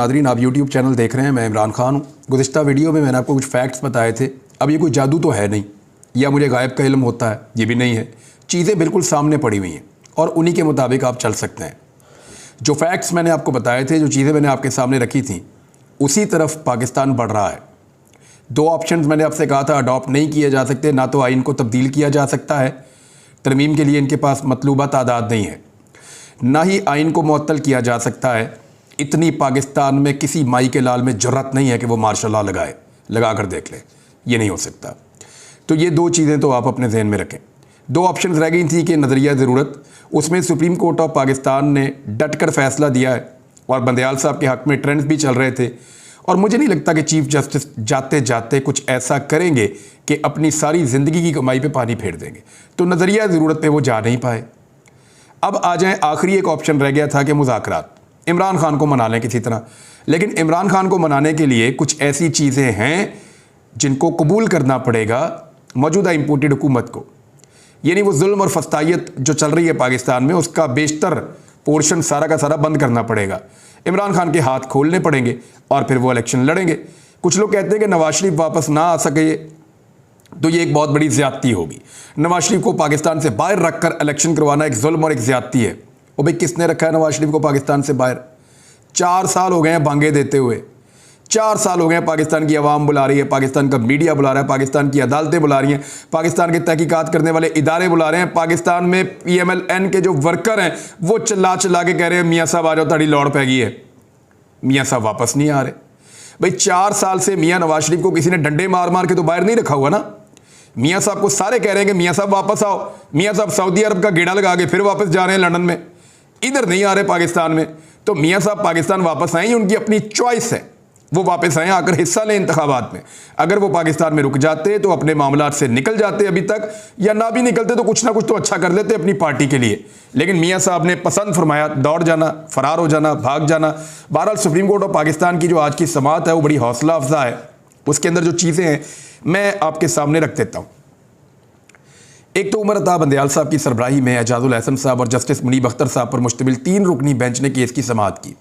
Nadreen, आप YouTube channel देख रहे हैं। मैं इमरान खान हूँ। गुज़िश्ता वीडियो में मैंने आपको कुछ फैक्ट्स बताए थे। अब ये कोई जादू तो है नहीं, या मुझे गायब का इल्म होता है, ये भी नहीं है। चीज़ें बिल्कुल सामने पड़ी हुई हैं और उन्हीं के मुताबिक आप चल सकते हैं। जो फैक्ट्स मैंने आपको बताए थे, जो चीज़ें मैंने आपके सामने रखी थी, उसी तरफ पाकिस्तान बढ़ रहा है। दो ऑप्शंस मैंने आपसे कहा था अडॉप्ट नहीं किए जा सकते, ना तो आइन को तब्दील किया जा सकता है, तरमीम के लिए इनके पास मतलूबा तादाद नहीं है, ना ही आइन को मुअत्तल किया जा सकता है। इतनी पाकिस्तान में किसी माई के लाल में जुर्रत नहीं है कि वो मार्शल लॉ लगा कर देख ले, ये नहीं हो सकता। तो ये दो चीज़ें तो आप अपने जहन में रखें। दो ऑप्शंस रह गई थी कि नज़रिया ज़रूरत, उसमें सुप्रीम कोर्ट ऑफ पाकिस्तान ने डट कर फैसला दिया है और बंदयाल साहब के हक़ में ट्रेंड्स भी चल रहे थे, और मुझे नहीं लगता कि चीफ जस्टिस जाते जाते कुछ ऐसा करेंगे कि अपनी सारी ज़िंदगी की कमाई पे पानी फेर देंगे। तो नज़रिया ज़रूरत पे वो जा नहीं पाए। अब आ जाएं, आखिरी एक ऑप्शन रह गया था कि मुज़ाकरात, इमरान खान को मना लें किसी तरह। लेकिन इमरान खान को मनाने के लिए कुछ ऐसी चीज़ें हैं जिनको कबूल करना पड़ेगा मौजूदा इम्पोर्टेड हुकूमत को। यानी वो जुल्म और फस्तायत जो चल रही है पाकिस्तान में, उसका बेशतर पोर्शन सारा का सारा बंद करना पड़ेगा। इमरान खान के हाथ खोलने पड़ेंगे और फिर वो इलेक्शन लड़ेंगे। कुछ लोग कहते हैं कि नवाज शरीफ वापस ना आ सके तो ये एक बहुत बड़ी ज़्यादती होगी। नवाज शरीफ को पाकिस्तान से बाहर रखकर इलेक्शन करवाना एक जुल्म और एक ज़्यादती है। वो भाई किसने रखा है नवाज शरीफ को पाकिस्तान से बाहर? 4 साल हो गए हैं भांगे देते हुए, 4 साल हो गए हैं। पाकिस्तान की आवाम बुला रही है, पाकिस्तान का मीडिया बुला रहा है, पाकिस्तान की अदालतें बुला रही हैं, पाकिस्तान के तहकीकात करने वाले इदारे बुला रहे हैं। पाकिस्तान में PMLN के जो वर्कर हैं वो चिल्ला चिल्ला के कह रहे हैं मियाँ साहब आ जाओ, ताड़ी लौड़ पै गई है। मियाँ साहब वापस नहीं आ रहे। भाई 4 साल से मियाँ नवाज शरीफ को किसी ने डंडे मार मार के तो बाहर नहीं रखा हुआ ना। मियाँ साहब को सारे कह रहे हैं कि मियाँ साहब वापस आओ। मियाँ साहब सऊदी अरब का गेड़ा लगा के फिर वापस जा रहे हैं लंदन में, इधर नहीं आ रहे पाकिस्तान में। तो मियाँ साहब पाकिस्तान वापस आए, उनकी अपनी चॉइस है, वो वापस आए, आकर हिस्सा लें इंतखाबात में। अगर वो पाकिस्तान में रुक जाते तो अपने मामलात से निकल जाते अभी तक, या ना भी निकलते तो कुछ ना कुछ तो अच्छा कर लेते अपनी पार्टी के लिए। लेकिन मियाँ साहब ने पसंद फरमाया दौड़ जाना, फरार हो जाना, भाग जाना। बहरहाल सुप्रीम कोर्ट ऑफ पाकिस्तान की जो आज की समाअत है वो बड़ी हौसला अफजा है। उसके अंदर जो चीज़ें हैं मैं आपके सामने रख देता हूँ। एक तो उमर अता बंदयाल साहब की सरबराही में एजाजुल हसन साहब और जस्टिस मुनीब अख्तर साहब पर मुश्तमिल 3 रुकनी बेंच ने केस की समाअत की।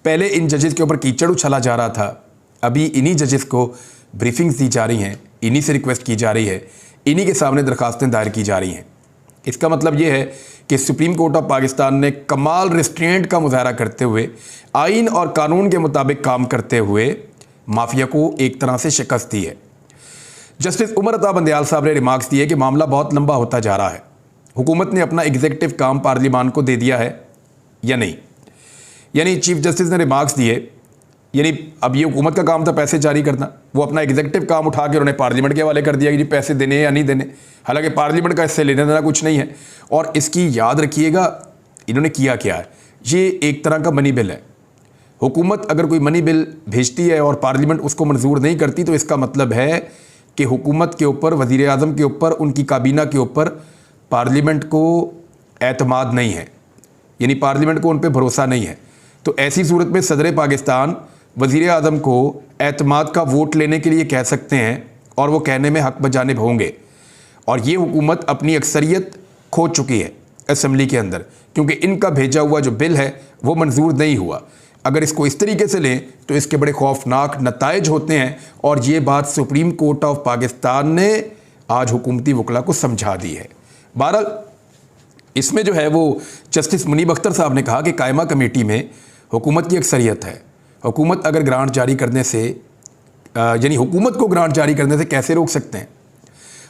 पहले इन जजेस के ऊपर कीचड़ उछला जा रहा था, अभी इन्हीं जजेस को ब्रीफिंग्स दी जा रही हैं, इन्हीं से रिक्वेस्ट की जा रही है, इन्हीं के सामने दरखास्तें दायर की जा रही हैं। इसका मतलब ये है कि सुप्रीम कोर्ट ऑफ पाकिस्तान ने कमाल रिस्ट्रेंट का मुजाहरा करते हुए, आइन और कानून के मुताबिक काम करते हुए माफिया को एक तरह से शिकस्त दी है। जस्टिस उमर अता बंदयाल साहब ने रिमार्क्स दिए कि मामला बहुत लंबा होता जा रहा है, हुकूमत ने अपना एग्जीक्यूटिव काम पार्लिमान को दे दिया है या नहीं। यानी चीफ जस्टिस ने रिमार्क्स दिए, यानी अब ये हुकूमत का काम था पैसे जारी करना, वो अपना एग्जीक्यूटिव काम उठा के उन्होंने पार्लियामेंट के हवाले कर दिया कि जी पैसे देने या नहीं देने। हालांकि पार्लियामेंट का इससे लेने देना कुछ नहीं है। और इसकी याद रखिएगा इन्होंने किया क्या है, ये एक तरह का मनी बिल है। हुकूमत अगर कोई मनी बिल भेजती है और पार्लियामेंट उसको मंजूर नहीं करती तो इसका मतलब है कि हुकूमत के ऊपर, वज़ीर आज़म के ऊपर, उनकी काबीना के ऊपर पार्लियामेंट को एतमाद नहीं है, यानी पार्लियामेंट को उन पर भरोसा नहीं है। तो ऐसी सूरत में सदर पाकिस्तान वज़ीर आज़म को एतमाद का वोट लेने के लिए कह सकते हैं और वो कहने में हक़ बजानिब होंगे। और ये हुकूमत अपनी अक्सरियत खो चुकी है असम्बली के अंदर, क्योंकि इनका भेजा हुआ जो बिल है वो मंजूर नहीं हुआ। अगर इसको इस तरीके से लें तो इसके बड़े खौफनाक नताइज होते हैं, और ये बात सुप्रीम कोर्ट ऑफ पाकिस्तान ने आज हुकूमती वकला को समझा दी है। बहरहाल इसमें जो है वो जस्टिस मुनीब अख्तर साहब ने कहा कि कायमा कमेटी में हुकूमत की अक्सरियत है। हुकूमत अगर ग्रांट जारी करने से, यानी हुकूमत को ग्रांट जारी करने से कैसे रोक सकते हैं?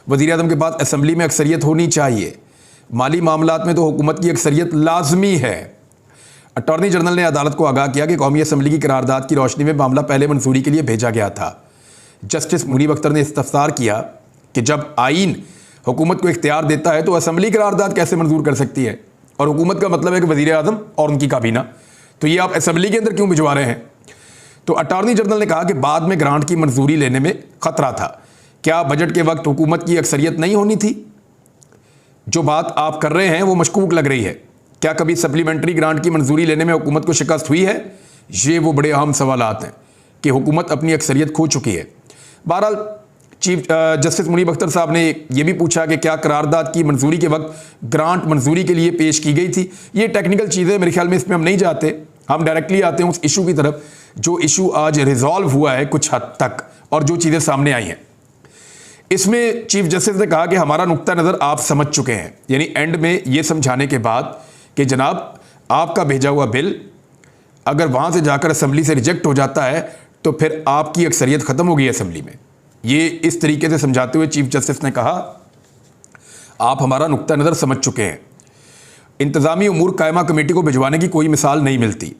वज़ीर आज़म के पास असम्बली में अक्सरियत होनी चाहिए। माली मामलात में तो हुकूमत की अक्सरियत लाजमी है। अटॉर्नी जनरल ने अदालत को आगाह किया कि कौमी असम्बली की करारदाद की रोशनी में मामला पहले मंजूरी के लिए भेजा गया था। जस्टिस मुनीब अख्तर ने इस्तफसार किया कि जब आइन हुकूमत को इख्तियार देता है तो असम्बली करारदाद कैसे मंजूर कर सकती है? और हुकूमत का मतलब है कि वज़ीर आज़म और उनकी काबीना, तो ये आप असम्बली के अंदर क्यों भिजवा रहे हैं? तो अटॉर्नी जनरल ने कहा कि बाद में ग्रांट की मंजूरी लेने में ख़तरा था। क्या बजट के वक्त हुकूमत की अक्सरियत नहीं होनी थी? जो बात आप कर रहे हैं वो मशकूक लग रही है। क्या कभी सप्लीमेंट्री ग्रांट की मंजूरी लेने में हुकूमत को शिकस्त हुई है? ये वो बड़े अहम सवालात हैं कि हुकूमत अपनी अक्सरियत खो चुकी है। बहरहाल चीफ जस्टिस मुनीब अख्तर साहब ने यह भी पूछा कि क्या करारदाद की मंजूरी के वक्त ग्रांट मंजूरी के लिए पेश की गई थी। ये टेक्निकल चीज़ें, मेरे ख्याल में इसमें हम नहीं जाते। हम डायरेक्टली आते हैं उस इशू की तरफ जो इशू आज रिजॉल्व हुआ है कुछ हद तक और जो चीज़ें सामने आई हैं। इसमें चीफ जस्टिस ने कहा कि हमारा नुक्ता नज़र आप समझ चुके हैं, यानी एंड में ये समझाने के बाद कि जनाब आपका भेजा हुआ बिल अगर वहाँ से जाकर असेंबली से रिजेक्ट हो जाता है तो फिर आपकी अक्सरियत ख़त्म हो गई असेंबली में। ये इस तरीके से समझाते हुए चीफ जस्टिस ने कहा आप हमारा नुक्ता नज़र समझ चुके हैं। इंतज़ामी उमूर कायमा कमेटी को भिजवाने की कोई मिसाल नहीं मिलती।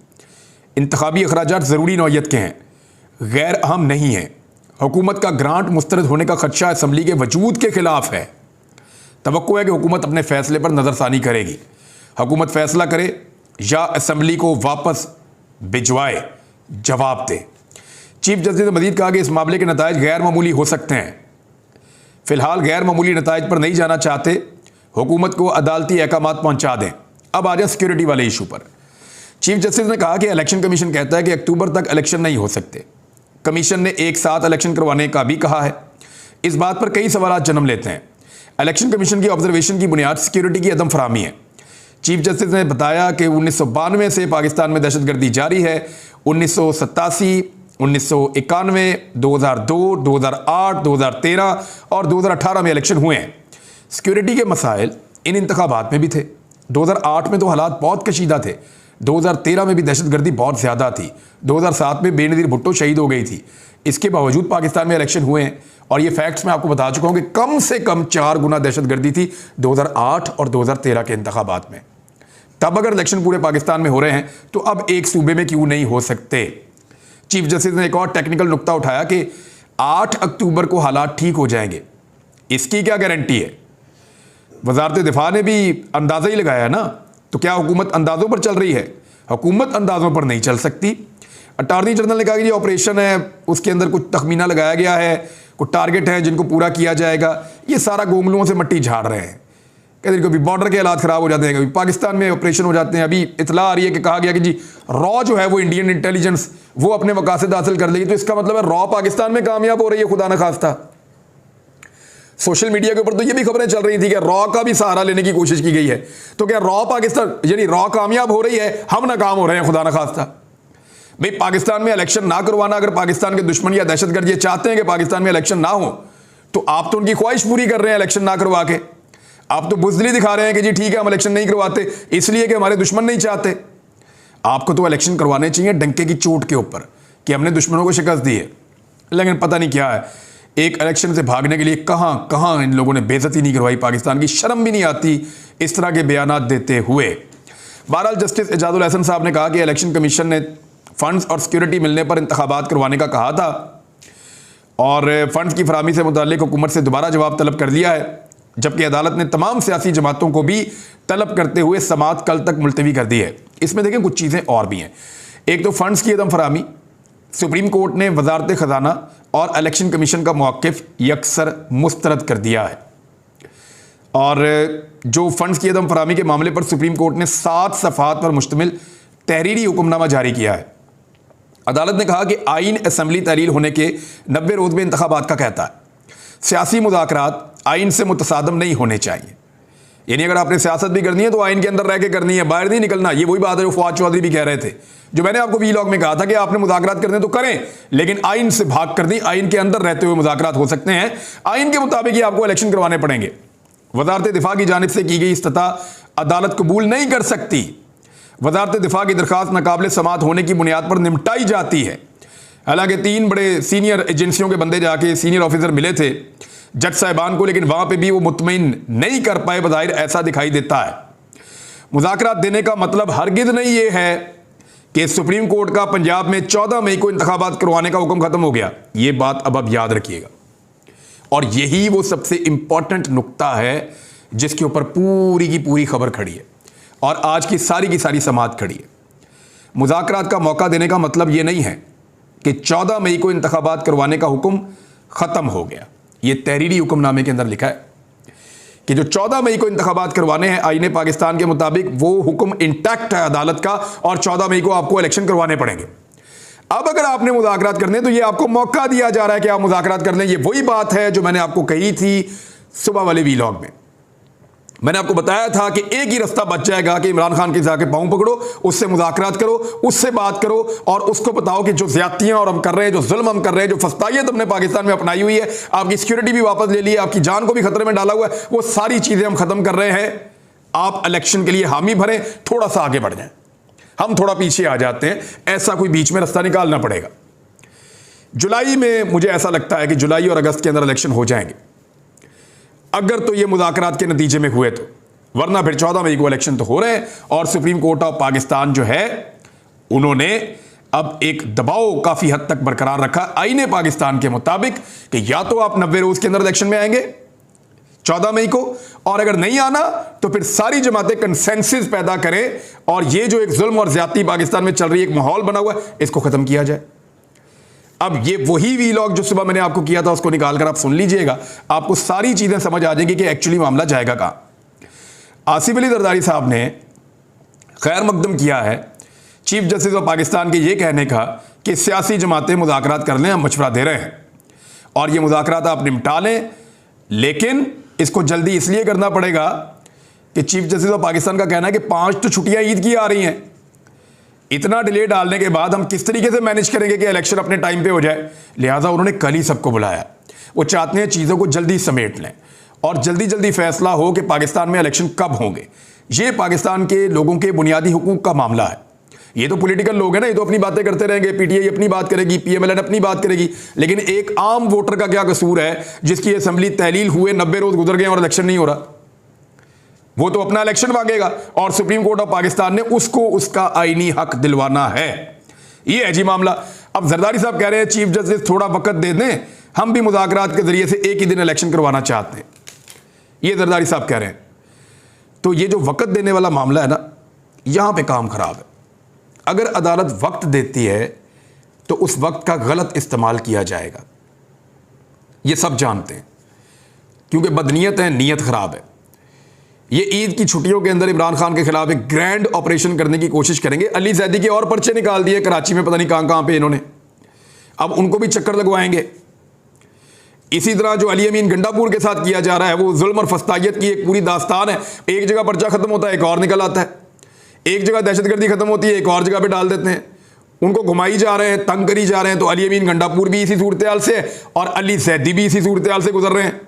इंतखाबी अखराजात ज़रूरी नौयत के हैं, गैर अहम नहीं हैं। हुकूमत का ग्रांट मुस्तरद होने का खदशा असम्बली के वजूद के खिलाफ है। तवक्को है कि हुकूमत अपने फैसले पर नज़रसानी करेगी। हुकूमत फैसला करे या असम्बली को वापस भिजवाए, जवाब दे। चीफ जस्टिस ने मजीद कहा कि इस मामले के नताइज गैर मामूली हो सकते हैं। फ़िलहाल गैर मामूली नताइज पर नहीं जाना चाहते, हुकूमत को अदालती अहकामात पहुँचा दें। अब आ जाए सिक्योरिटी वाले इशू पर। चीफ जस्टिस ने कहा कि इलेक्शन कमीशन कहता है कि अक्टूबर तक इलेक्शन नहीं हो सकते। कमीशन ने एक साथ इलेक्शन करवाने का भी कहा है। इस बात पर कई सवाल जन्म लेते हैं। इलेक्शन कमीशन की ऑब्जर्वेशन की बुनियाद सिक्योरिटी की अदम फरामी है। चीफ जस्टिस ने बताया कि 1992 से पाकिस्तान में दहशतगर्दी जारी है। 1987, 1991, 2002, 2008, 2013 और 2018 में इलेक्शन हुए हैं। सिक्योरिटी के मसाइल इन इंतखाबात में भी थे। 2008 में तो हालात बहुत कशीदा थे। 2013 में भी दहशतगर्दी बहुत ज़्यादा थी। 2007 में बेनज़ीर भुट्टो शहीद हो गई थी। इसके बावजूद पाकिस्तान में इलेक्शन हुए हैं और ये फैक्ट्स मैं आपको बता चुका हूँ कि कम से कम 4 गुना दहशतगर्दी थी 2008 और 2013 के इंतखाबात में। तब अगर इलेक्शन पूरे पाकिस्तान में हो रहे हैं तो अब एक सूबे में क्यों नहीं हो सकते। चीफ जस्टिस ने एक और टेक्निकल नुक्ता उठाया कि 8 अक्टूबर को हालात ठीक हो जाएंगे। इसकी क्या गारंटी है? वजारत दिफा ने भी अंदाज़ा ही लगाया ना, तो क्या हुकूमत अंदाज़ों पर चल रही है? हुकूमत अंदाज़ों पर नहीं चल सकती। अटॉर्नी जनरल ने कहा कि ये ऑपरेशन है, उसके अंदर कुछ तखमीना लगाया गया है, कुछ टारगेट है जिनको पूरा किया जाएगा। ये सारा गोंगलुओं से मट्टी झाड़ रहे हैं। कहते कभी बॉर्डर के हालात ख़राब हो जाते हैं, कभी पाकिस्तान में ऑपरेशन हो जाते हैं। अभी इतला आ रही है कि कहा गया कि जी रॉ जो है वो इंडियन इंटेलिजेंस वो अपने मकासद हासिल कर लेगी, तो इसका मतलब है रॉ पाकिस्तान में कामयाब हो रही है। खुदा न खास्ता सोशल मीडिया के ऊपर तो ये भी खबरें चल रही थी कि रॉ का भी सहारा लेने की कोशिश की गई है। तो क्या रॉ पाकिस्तान यानी रॉ कामयाब हो रही है, हम नाकाम हो रहे हैं? खुदा न खास्ता भाई पाकिस्तान में इलेक्शन ना करवाना, अगर पाकिस्तान के दुश्मन या दहशतगर्द ये चाहते हैं कि पाकिस्तान में इलेक्शन ना हो तो आप तो उनकी ख्वाहिश पूरी कर रहे हैं इलेक्शन ना करवा के। आप तो बुज़दिली दिखा रहे हैं कि जी ठीक है हम इलेक्शन नहीं करवाते इसलिए कि हमारे दुश्मन नहीं चाहते। आपको तो इलेक्शन करवाने चाहिए डंके की चोट के ऊपर कि हमने दुश्मनों को शिकस्त दी है। लेकिन पता नहीं क्या है, एक इलेक्शन से भागने के लिए कहां कहां इन लोगों ने बेइज्जती नहीं करवाई पाकिस्तान की। शर्म भी नहीं आती इस तरह के बयानात देते हुए। बहरहाल जस्टिस एजाजुल हसन साहब ने कहा कि इलेक्शन कमीशन ने फंड्स और सिक्योरिटी मिलने पर इंतखाबात करवाने का कहा था और फंड्स की फराहमी से मुताल्लिक हुकूमत से दोबारा जवाब तलब कर लिया है, जबकि अदालत ने तमाम सियासी जमातों को भी तलब करते हुए समाअत कल तक मुलतवी कर दी है। इसमें देखें कुछ चीज़ें और भी हैं। एक तो फंड्स की अदम फराहमी, सुप्रीम कोर्ट ने वजारत ख़जाना और इलेक्शन कमीशन का मौक़िफ़ यकसर मुस्तरद कर दिया है और जो फंड्स की अदम फराहमी के मामले पर सुप्रीम कोर्ट ने 7 सफ़हात पर मुश्तमिल तहरीरी हुक्मनामा जारी किया है। अदालत ने कहा कि आइन असम्बली तहरील होने के 90 रोज़ में इंतखाबात का कहता है। सियासी मुज़ाकरात आइन से मुतसादम नहीं होने चाहिए। यानी अगर आपने सियासत भी करनी है तो आइन के अंदर रह के करनी है, बाहर नहीं निकलना। ये वही बात है जो फवाद चौधरी भी कह रहे थे, जो मैंने आपको वीलॉग में कहा था कि आपने मुज़ाकरात करने तो करें लेकिन आइन से भाग कर दी। आइन के अंदर रहते हुए मुज़ाकरात हो सकते हैं, आइन के मुताबिक ही आपको इलेक्शन करवाने पड़ेंगे। वजारत दिफा की जानिब से की गई इस्तता अदालत कबूल नहीं कर सकती। वजारत दिफा की दरख्वास्त नाकाबिल समाअत होने की बुनियाद पर निपटाई जाती है। हालांकि 3 बड़े सीनियर एजेंसियों के बंदे जाके सीनियर ऑफिसर मिले थे जज साहिबान को, लेकिन वहां पे भी वो मुतमईन नहीं कर पाए। बज़ाहिर ऐसा दिखाई देता है। मुज़ाकरात देने का मतलब हरगिज़ नहीं ये है कि सुप्रीम कोर्ट का पंजाब में 14 मई को इंतखाबात करवाने का हुक्म खत्म हो गया। ये बात अब याद रखिएगा और यही वो सबसे इंपॉर्टेंट नुक्ता है जिसके ऊपर पूरी की पूरी खबर खड़ी है और आज की सारी समाअत खड़ी है। मुज़ाकरात का मौका देने का मतलब ये नहीं है कि 14 मई को इंतखाबात करवाने का हुक्म ख़त्म हो गया। ये तहरीरी हुक्मनामे के अंदर लिखा है कि जो 14 मई को इंतखाबात करवाने हैं आईने पाकिस्तान के मुताबिक वो हुक्म इंटैक्ट है अदालत का और 14 मई को आपको इलेक्शन करवाने पड़ेंगे। अब अगर आपने मुज़ाकरात करने तो ये आपको मौका दिया जा रहा है कि आप मुज़ाकरात कर लें। ये वही बात है जो मैंने आपको कही थी सुबह वाले वीलॉग में। मैंने आपको बताया था कि एक ही रास्ता बच जाएगा कि इमरान खान के जाके पांव पकड़ो, उससे मुज़ाकरात करो, उससे बात करो और उसको बताओ कि जो ज्यादतियां और हम कर रहे हैं, जो जुल्म हम कर रहे हैं, जो फस्तायत हमने पाकिस्तान में अपनाई हुई है, आपकी सिक्योरिटी भी वापस ले ली है, आपकी जान को भी खतरे में डाला हुआ है, वो सारी चीजें हम खत्म कर रहे हैं। आप इलेक्शन के लिए हामी भरें, थोड़ा सा आगे बढ़ जाएं, हम थोड़ा पीछे आ जाते हैं, ऐसा कोई बीच में रास्ता निकालना पड़ेगा। जुलाई में मुझे ऐसा लगता है कि जुलाई और अगस्त के अंदर इलेक्शन हो जाएंगे, अगर तो ये मुज़ाकरात के नतीजे में हुए तो, वरना फिर 14 मई को इलेक्शन तो हो रहे हैं और सुप्रीम कोर्ट ऑफ पाकिस्तान जो है उन्होंने अब एक दबाव काफी हद तक बरकरार रखा आईने पाकिस्तान के मुताबिक कि या तो आप 90 रोज के अंदर इलेक्शन में आएंगे 14 मई को, और अगर नहीं आना तो फिर सारी जमातें कंसेंसस पैदा करें और ये जो एक जुल्म और ज्यादती पाकिस्तान में चल रही है, एक माहौल बना हुआ है, इसको खत्म किया जाए। अब ये वही वीलॉग जो सुबह मैंने आपको किया था उसको निकालकर आप सुन लीजिएगा, आपको सारी चीजें समझ आ जाएंगी कि एक्चुअली मामला जाएगा कहां। आसिफ अली जरदारी साहब ने खैर मकदम किया है चीफ जस्टिस ऑफ पाकिस्तान के ये कहने का कि सियासी जमातें मुज़ाकरात कर लें, हम मशवरा दे रहे हैं और ये मुज़ाकरात आप निपटा लें, लेकिन इसको जल्दी इसलिए करना पड़ेगा कि चीफ जस्टिस ऑफ पाकिस्तान का कहना है कि 5 तो छुट्टियां ईद की आ रही हैं, इतना डिले डालने के बाद हम किस तरीके से मैनेज करेंगे कि इलेक्शन अपने टाइम पे हो जाए। लिहाजा उन्होंने कल ही सबको बुलाया, वो चाहते हैं चीज़ों को जल्दी समेट लें और जल्दी जल्दी फैसला हो कि पाकिस्तान में इलेक्शन कब होंगे। ये पाकिस्तान के लोगों के बुनियादी हुकूक का मामला है। ये तो पॉलिटिकल लोग हैं ना, ये तो अपनी बातें करते रहेंगे, पीटीआई अपनी बात करेगी, पीएमएलएन अपनी बात करेगी, लेकिन एक आम वोटर का क्या कसूर है जिसकी असेंबली तहलील हुए 90 रोज गुजर गए और इलेक्शन नहीं हो रहा। वो तो अपना इलेक्शन मांगेगा और सुप्रीम कोर्ट ऑफ पाकिस्तान ने उसको उसका आईनी हक दिलवाना है। ये है जी मामला। अब जरदारी साहब कह रहे हैं चीफ जस्टिस थोड़ा वक्त दे दें, हम भी मुज़ाकरात के जरिए से एक ही दिन इलेक्शन करवाना चाहते हैं, ये जरदारी साहब कह रहे हैं। तो ये जो वक्त देने वाला मामला है ना, यहां पे काम खराब है। अगर अदालत वक्त देती है तो उस वक्त का गलत इस्तेमाल किया जाएगा, ये सब जानते हैं, क्योंकि बदनीयत है, नीयत खराब है। ये ईद की छुट्टियों के अंदर इमरान खान के खिलाफ एक ग्रैंड ऑपरेशन करने की कोशिश करेंगे। अली जैदी के और पर्चे निकाल दिए कराची में, पता नहीं कहां कहां पे इन्होंने, अब उनको भी चक्कर लगवाएंगे। इसी तरह जो अली अमीन गंडापुर के साथ किया जा रहा है, वो जुल्म और फस्तायत की एक पूरी दास्तान है। एक जगह पर्चा खत्म होता है, एक और निकल आता है, एक जगह दहशतगर्दी खत्म होती है, एक और जगह पे डाल देते हैं, उनको घुमाई जा रहे हैं, तंग करी जा रहे हैं। तो अली अमीन गंडापुर भी इसी सूरत हाल से और अली जैदी भी इसी सूरत हाल से गुजर रहे हैं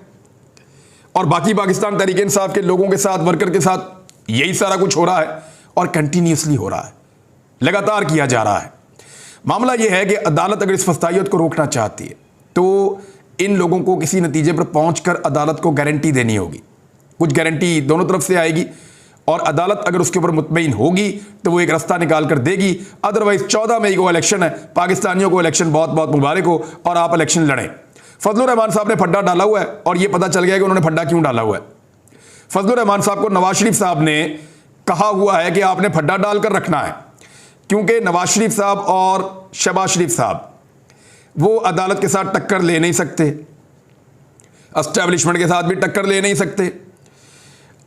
और बाकी पाकिस्तान तहरीक इंसाफ के लोगों के साथ, वर्कर के साथ यही सारा कुछ हो रहा है और कंटिन्यूसली हो रहा है, लगातार किया जा रहा है। मामला यह है कि अदालत अगर इस फस्तायत को रोकना चाहती है तो इन लोगों को किसी नतीजे पर पहुंचकर अदालत को गारंटी देनी होगी। कुछ गारंटी दोनों तरफ से आएगी और अदालत अगर उसके ऊपर मुतमईन होगी तो वो एक रास्ता निकाल कर देगी। अदरवाइज 14 मई को इलेक्शन है, पाकिस्तानियों को इलेक्शन बहुत बहुत मुबारक हो और आप इलेक्शन लड़ें। फजलुर रहमान साहब ने फड्डा डाला हुआ है और ये पता चल गया कि उन्होंने फड्डा क्यों डाला हुआ है। फजलुर रहमान साहब को नवाज शरीफ साहब ने कहा हुआ है कि आपने फड्डा डालकर रखना है, क्योंकि नवाज शरीफ साहब और शहबाज शरीफ साहब वो अदालत के साथ टक्कर ले नहीं सकते, एस्टेब्लिशमेंट के साथ भी टक्कर ले नहीं सकते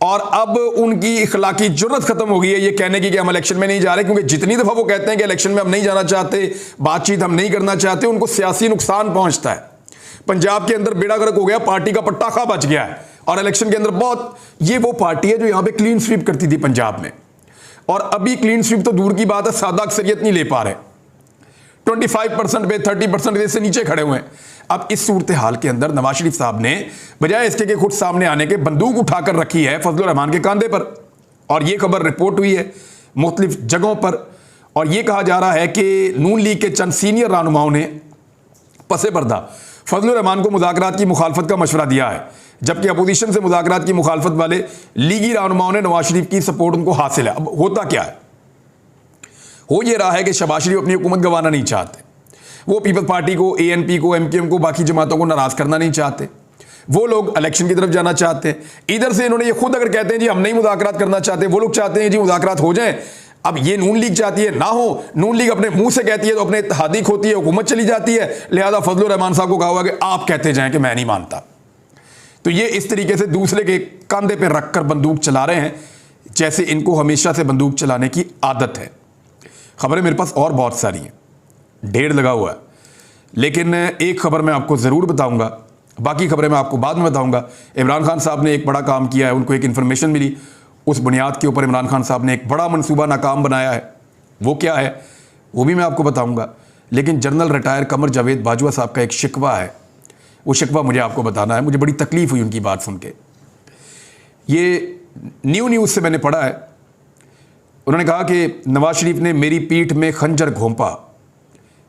और अब उनकी इखलाकी जुर्रत खत्म हो गई है ये कहने की कि हम इलेक्शन में नहीं जा रहे, क्योंकि जितनी दफा वो कहते हैं कि इलेक्शन में हम नहीं जाना चाहते, बातचीत हम नहीं करना चाहते, उनको सियासी नुकसान पहुंचता है। पंजाब के अंदर बेड़ा गर्क हो गया, पार्टी का पटाखा बच गया है और इलेक्शन के अंदर बहुत, ये वो पार्टी है जो यहां पे क्लीन स्वीप करती थी पंजाब में, और अभी क्लीन स्वीप तो दूर की बात है, सादा अक्सरियत नहीं ले पा रहे, 25% पे 30% से नीचे खड़े हुए हैं। अब इस सूरत हाल के अंदर नवाज शरीफ साहब ने बजाय इसके कि खुद सामने आने के बंदूक उठाकर रखी है फजलुर रहमान के कंधे पर, और यह खबर रिपोर्ट हुई है मुख्तलिफ जगहों पर और यह कहा जा रहा है कि नून लीग के चंद सीनियर रहनुमाओं ने पसे पर्दा फजलुर रहमान को मुज़ाकरात की मुखालफत का मशवरा दिया है, जबकि अपोजिशन से मुज़ाकरात की मुखालफत वाले लीगी रहनुमाओं ने नवाज शरीफ की सपोर्ट उनको हासिल है। अब होता क्या है, हो ये रहा है कि शहबाज शरीफ अपनी हुकूमत गंवाना नहीं चाहते, वो पीपल्स पार्टी को, एएनपी को, एमकेएम को, बाकी जमातों को नाराज करना नहीं चाहते, वो लोग इलेक्शन की तरफ जाना चाहते हैं। इधर से इन्होंने ये खुद अगर कहते हैं जी हम नहीं मुज़ाकरात करना चाहते, वो लोग चाहते हैं जी मुज़ाकरात हो जाएं। अब ये नून लीग चाहती है ना हो, नून लीग अपने मुंह से कहती है तो अपने इत्तेहादी होती है, हुकूमत चली जाती है, लिहाजा फजलुर रहमान साहब को कहा हुआ कि आप कहते जाएं कि मैं नहीं मानता। तो ये इस तरीके से दूसरे के कंधे पे रखकर बंदूक चला रहे हैं जैसे इनको हमेशा से बंदूक चलाने की आदत है। खबरें मेरे पास और बहुत सारी हैं, ढेर लगा हुआ है, लेकिन एक खबर मैं आपको ज़रूर बताऊंगा। बाकी खबरें मैं आपको बाद में बताऊंगा। इमरान खान साहब ने एक बड़ा काम किया है, उनको एक इन्फॉर्मेशन मिली, उस बुनियाद के ऊपर इमरान खान साहब ने एक बड़ा मंसूबा नाकाम बनाया है। वो क्या है वो भी मैं आपको बताऊंगा। लेकिन जनरल रिटायर कमर जावेद बाजवा साहब का एक शिकवा है, वो शिकवा मुझे आपको बताना है। मुझे बड़ी तकलीफ हुई उनकी बात सुन के। ये न्यूज़ से मैंने पढ़ा है, उन्होंने कहा कि नवाज शरीफ ने मेरी पीठ में खंजर घोंपा,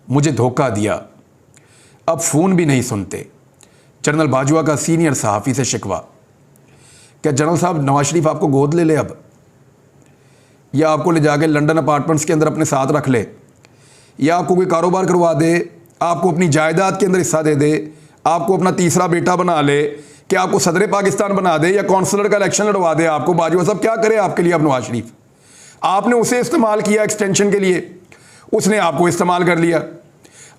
मुझे धोखा दिया, अब फ़ोन भी नहीं सुनते। जनरल बाजवा का सीनियर सहाफ़ी से शिकवा। क्या जनरल साहब नवाज शरीफ आपको गोद ले अब, या आपको ले जाके लंदन अपार्टमेंट्स के अंदर अपने साथ रख ले, या आपको कोई कारोबार करवा दे, आपको अपनी जायदाद के अंदर हिस्सा दे दे, आपको अपना तीसरा बेटा बना ले, कि आपको सदर पाकिस्तान बना दे, या कौंसलर का इलेक्शन लड़वा दे आपको। बाजवा साहब क्या करे आपके लिए अब नवाज शरीफ? आपने उसे इस्तेमाल किया एक्सटेंशन के लिए, उसने आपको इस्तेमाल कर लिया।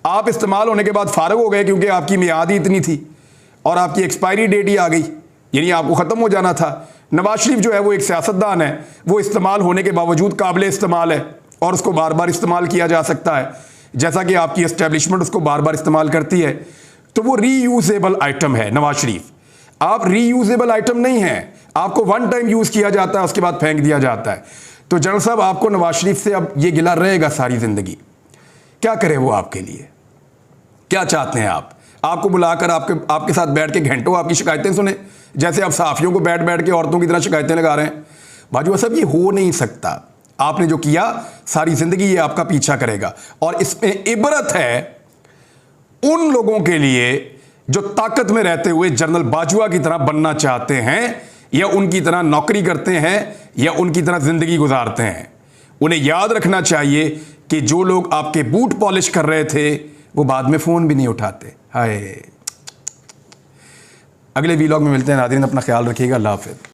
आप इस्तेमाल होने के बाद फारग हो गए क्योंकि आपकी मियाद ही इतनी थी और आपकी एक्सपायरी डेट ही आ गई, यानी आपको ख़त्म हो जाना था। नवाज शरीफ जो है वो एक सियासतदान है, वो इस्तेमाल होने के बावजूद काबिल इस्तेमाल है और उसको बार बार इस्तेमाल किया जा सकता है, जैसा कि आपकी एस्टेब्लिशमेंट उसको बार बार इस्तेमाल करती है। तो वो रीयूजेबल आइटम है नवाज शरीफ। आप रीयूजेबल आइटम नहीं हैं, आपको वन टाइम यूज़ किया जाता है, उसके बाद फेंक दिया जाता है। तो जनरल साहब आपको नवाज शरीफ से अब ये गिला रहेगा सारी ज़िंदगी। क्या करे वो आपके लिए? क्या चाहते हैं आप? आपको बुलाकर आपके साथ बैठ के घंटों आपकी शिकायतें सुने, जैसे आप सहाफ़ियों को बैठ बैठ के औरतों की तरह शिकायतें लगा रहे हैं। बाजवा साहब ये हो नहीं सकता। आपने जो किया सारी ज़िंदगी ये आपका पीछा करेगा। और इसमें इबरत है उन लोगों के लिए जो ताकत में रहते हुए जनरल बाजवा की तरह बनना चाहते हैं, या उनकी तरह नौकरी करते हैं, या उनकी तरह ज़िंदगी गुजारते हैं। उन्हें याद रखना चाहिए कि जो लोग आपके बूट पॉलिश कर रहे थे वो बाद में फ़ोन भी नहीं उठाते। हाय। अगले वीलॉग में मिलते हैं नाज़रीन, अपना ख्याल रखिएगा। अल्लाह हाफ़िज़।